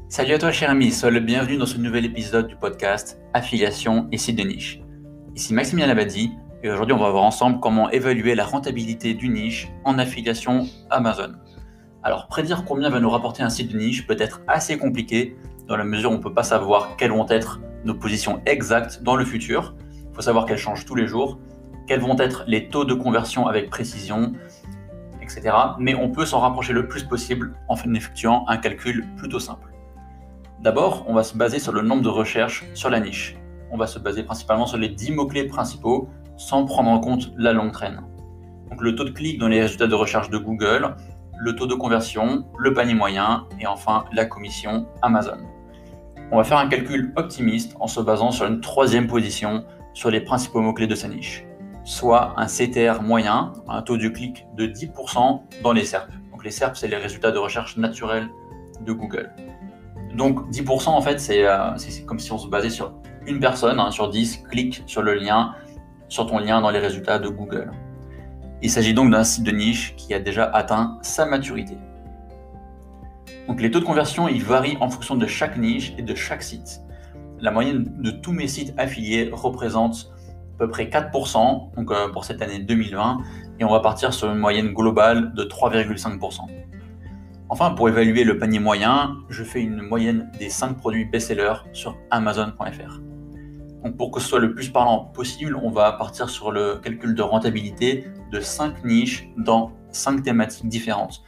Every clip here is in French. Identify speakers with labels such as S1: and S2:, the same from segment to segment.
S1: Salut à toi cher ami, sois le bienvenu dans ce nouvel épisode du podcast Affiliation et sites de niche. Ici Maximilien Labadie et aujourd'hui on va voir ensemble comment évaluer la rentabilité d'une niche en affiliation Amazon. Alors prédire combien va nous rapporter un site de niche peut être assez compliqué dans la mesure où on ne peut pas savoir quelles vont être nos positions exactes dans le futur. Il faut savoir qu'elles changent tous les jours, quels vont être les taux de conversion avec précision, etc. Mais on peut s'en rapprocher le plus possible en effectuant un calcul plutôt simple. D'abord, on va se baser sur le nombre de recherches sur la niche. On va se baser principalement sur les 10 mots-clés principaux sans prendre en compte la longue traîne. Donc le taux de clic dans les résultats de recherche de Google, le taux de conversion, le panier moyen et enfin la commission Amazon. On va faire un calcul optimiste en se basant sur une troisième position sur les principaux mots-clés de sa niche, soit un CTR moyen, un taux de clic de 10% dans les SERP. Donc les SERP, c'est les résultats de recherche naturels de Google. Donc 10% en fait, c'est comme si on se basait sur une personne sur 10 clique sur ton lien dans les résultats de Google. Il s'agit donc d'un site de niche qui a déjà atteint sa maturité. Donc les taux de conversion, ils varient en fonction de chaque niche et de chaque site. La moyenne de tous mes sites affiliés représente à peu près 4% donc, pour cette année 2020 et on va partir sur une moyenne globale de 3,5%. Enfin, pour évaluer le panier moyen, je fais une moyenne des 5 produits best-sellers sur Amazon.fr. Donc pour que ce soit le plus parlant possible, on va partir sur le calcul de rentabilité de 5 niches dans 5 thématiques différentes,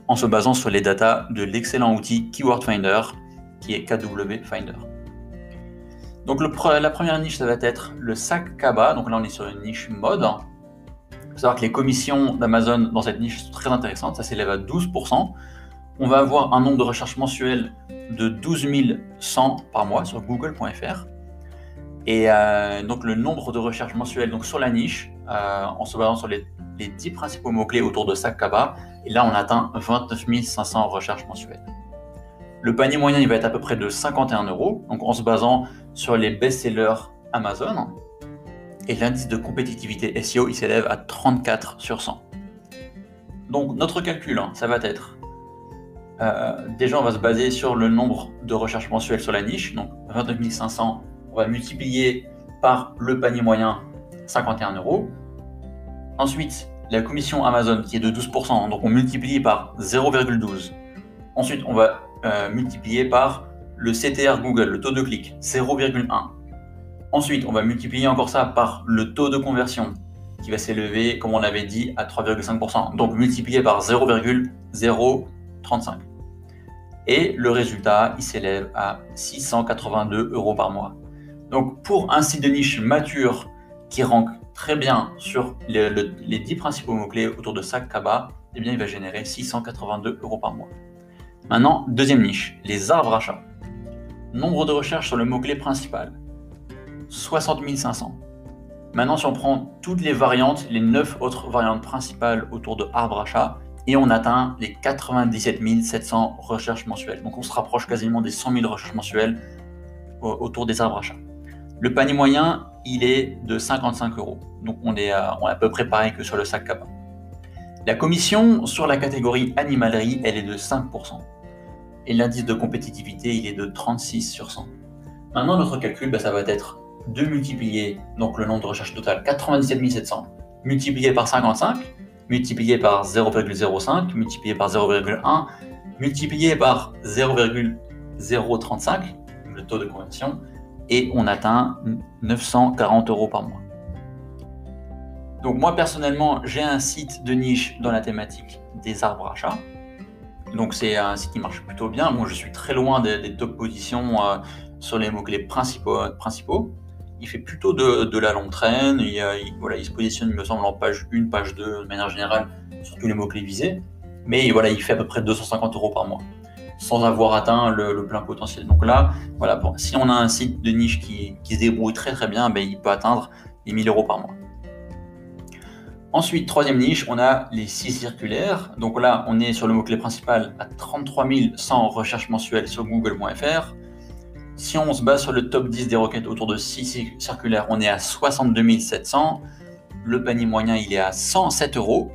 S1: en se basant sur les datas de l'excellent outil Keyword Finder, qui est KW Finder. Donc la première niche, ça va être le sac cabas. Donc là, on est sur une niche mode. Il faut savoir que les commissions d'Amazon dans cette niche sont très intéressantes, ça s'élève à 12%. On va avoir un nombre de recherches mensuelles de 12 100 par mois sur google.fr. Et donc le nombre de recherches mensuelles donc sur la niche, en se basant sur les 10 principaux mots-clés autour de sac cabas, et là on atteint 29 500 recherches mensuelles. Le panier moyen il va être à peu près de 51 €, donc en se basant sur les best-sellers Amazon. Et l'indice de compétitivité SEO, il s'élève à 34 sur 100. Donc notre calcul, ça va être, déjà on va se baser sur le nombre de recherches mensuelles sur la niche, donc 29 500, on va multiplier par le panier moyen, 51 €. Ensuite, la commission Amazon qui est de 12%, donc on multiplie par 0,12. Ensuite, on va multiplier par le CTR Google, le taux de clic, 0,1. Ensuite, on va multiplier encore ça par le taux de conversion qui va s'élever, comme on l'avait dit, à 3,5%. Donc multiplié par 0,035. Et le résultat, il s'élève à 682 € par mois. Donc pour un site de niche mature qui rank très bien sur les 10 principaux mots-clés autour de sac cabas, eh bien, il va générer 682 € par mois. Maintenant, deuxième niche, les arbres à chat. Nombre de recherches sur le mot-clé principal. 60 500. Maintenant, si on prend toutes les variantes, les 9 autres variantes principales autour de arbre à chat, et on atteint les 97 700 recherches mensuelles. Donc on se rapproche quasiment des 100 000 recherches mensuelles autour des arbres à chat. Le panier moyen, il est de 55 €. Donc on est à peu près pareil que sur le sac cabas. La commission sur la catégorie animalerie, elle est de 5%. Et l'indice de compétitivité, il est de 36 sur 100. Maintenant, notre calcul, ça va être de multiplier donc le nombre de recherches totales 97 700 multiplié par 55, multiplié par 0,05, multiplié par 0,1, multiplié par 0,035, le taux de conversion, et on atteint 940 € par mois. Donc moi personnellement, j'ai un site de niche dans la thématique des arbres à chat. Donc c'est un site qui marche plutôt bien. Moi, je suis très loin des top positions sur les mots-clés principaux. Il fait plutôt de la longue traîne, il se positionne, il me semble, en page 1, page 2, de manière générale, sur tous les mots-clés visés. Mais voilà, il fait à peu près 250 € par mois, sans avoir atteint le plein potentiel. Donc là, si on a un site de niche qui se débrouille très très bien, il peut atteindre les 1000 € par mois. Ensuite, troisième niche, on a les 6 circulaires. Donc là, on est sur le mot-clé principal à 33 100 recherches mensuelles sur google.fr. Si on se base sur le top 10 des requêtes autour de 6 circulaires, on est à 62 700. Le panier moyen, il est à 107 €.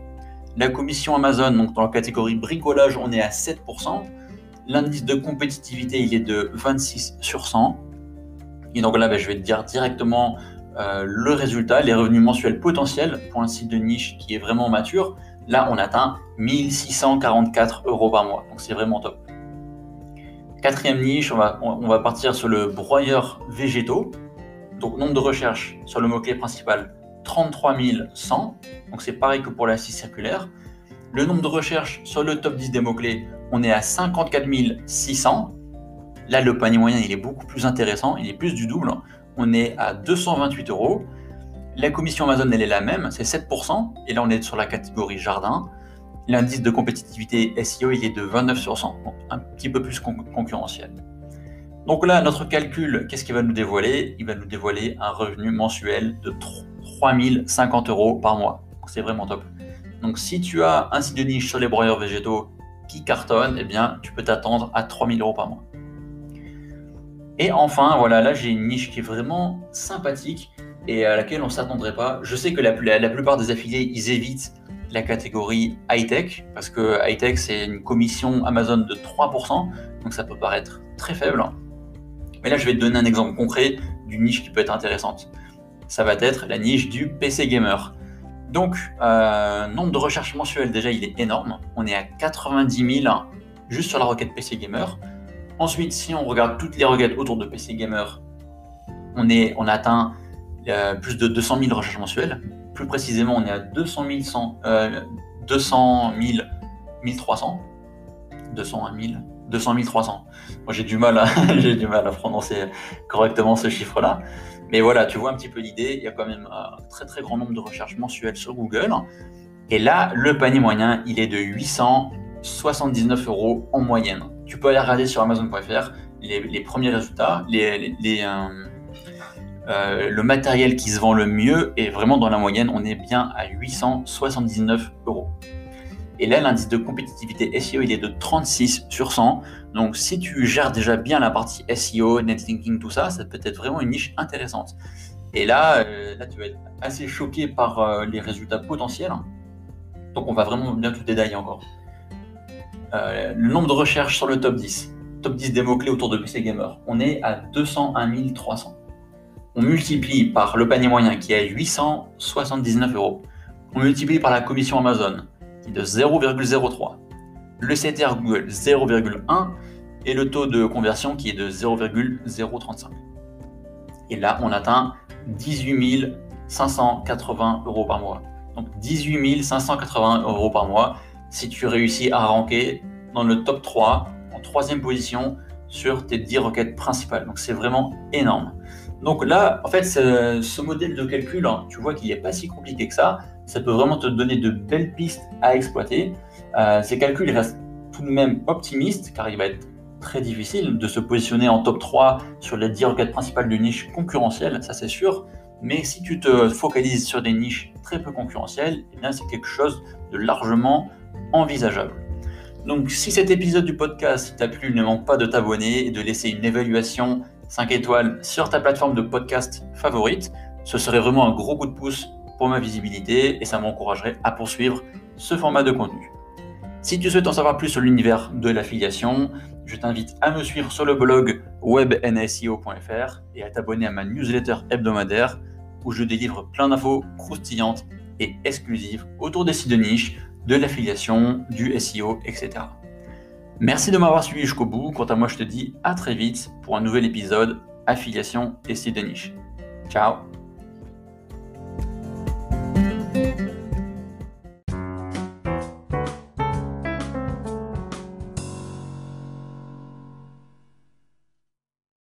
S1: La commission Amazon, donc dans la catégorie bricolage, on est à 7%. L'indice de compétitivité, il est de 26 sur 100. Et donc là, je vais te dire directement le résultat, les revenus mensuels potentiels pour un site de niche qui est vraiment mature. Là, on atteint 1644 € par mois. Donc c'est vraiment top. Quatrième niche, on va partir sur le broyeur végétaux. Donc nombre de recherches sur le mot-clé principal, 33 100. Donc c'est pareil que pour la scie circulaire. Le nombre de recherches sur le top 10 des mots-clés, on est à 54 600. Là, le panier moyen, il est beaucoup plus intéressant, il est plus du double. On est à 228 €. La commission Amazon, elle est la même, c'est 7%. Et là, on est sur la catégorie jardin. L'indice de compétitivité SEO, il est de 29 sur 100, donc un petit peu plus concurrentiel. Donc là, notre calcul, qu'est-ce qu'il va nous dévoiler? Il va nous dévoiler un revenu mensuel de 3 050 € par mois. C'est vraiment top. Donc si tu as un site de niche sur les broyeurs végétaux qui cartonne, eh bien, tu peux t'attendre à 3 000 € par mois. Et enfin, voilà, là j'ai une niche qui est vraiment sympathique et à laquelle on ne s'attendrait pas. Je sais que la plupart des affiliés, ils évitent la catégorie high-tech, parce que high-tech, c'est une commission Amazon de 3%, donc ça peut paraître très faible. Mais là, je vais te donner un exemple concret d'une niche qui peut être intéressante. Ça va être la niche du PC gamer. Donc, nombre de recherches mensuelles, déjà, il est énorme. On est à 90 000 juste sur la requête PC gamer. Ensuite, si on regarde toutes les requêtes autour de PC gamer, on a atteint plus de 200 000 recherches mensuelles. Plus précisément, on est à 200 300. 200 300. Moi, j'ai du mal à prononcer correctement ce chiffre-là. Mais voilà, tu vois un petit peu l'idée. Il y a quand même un très très grand nombre de recherches mensuelles sur Google. Et là, le panier moyen, il est de 879 € en moyenne. Tu peux aller regarder sur Amazon.fr les premiers résultats, le matériel qui se vend le mieux, et vraiment dans la moyenne, on est bien à 879 €. Et là, l'indice de compétitivité SEO, il est de 36 sur 100. Donc, si tu gères déjà bien la partie SEO, netlinking, tout ça, ça peut être vraiment une niche intéressante. Et là, tu vas être assez choqué par les résultats potentiels. Donc, on va vraiment bien tout détailler encore. Le nombre de recherches sur le top 10 des mots-clés autour de PC Gamer, on est à 201 300. On multiplie par le panier moyen qui est à 879 €. On multiplie par la commission Amazon qui est de 0,03. Le CTR Google 0,1 et le taux de conversion qui est de 0,035. Et là, on atteint 18 580 € par mois. Donc 18 580 € par mois si tu réussis à ranker dans le top 3, en 3e position sur tes 10 requêtes principales. Donc c'est vraiment énorme. Donc là, en fait, ce modèle de calcul, tu vois qu'il n'est pas si compliqué que ça. Ça peut vraiment te donner de belles pistes à exploiter. Ces calculs restent tout de même optimistes, car il va être très difficile de se positionner en top 3 sur les 10 requêtes principales d'une niche concurrentielle, ça c'est sûr. Mais si tu te focalises sur des niches très peu concurrentielles, eh bien c'est quelque chose de largement envisageable. Donc si cet épisode du podcast t'a plu, ne manque pas de t'abonner et de laisser une évaluation 5 étoiles sur ta plateforme de podcast favorite. Ce serait vraiment un gros coup de pouce pour ma visibilité et ça m'encouragerait à poursuivre ce format de contenu. Si tu souhaites en savoir plus sur l'univers de l'affiliation, je t'invite à me suivre sur le blog webnseo.fr et à t'abonner à ma newsletter hebdomadaire où je délivre plein d'infos croustillantes et exclusives autour des sites de niche, de l'affiliation, du SEO, etc. Merci de m'avoir suivi jusqu'au bout. Quant à moi, je te dis à très vite pour un nouvel épisode affiliation et sites de niche. Ciao!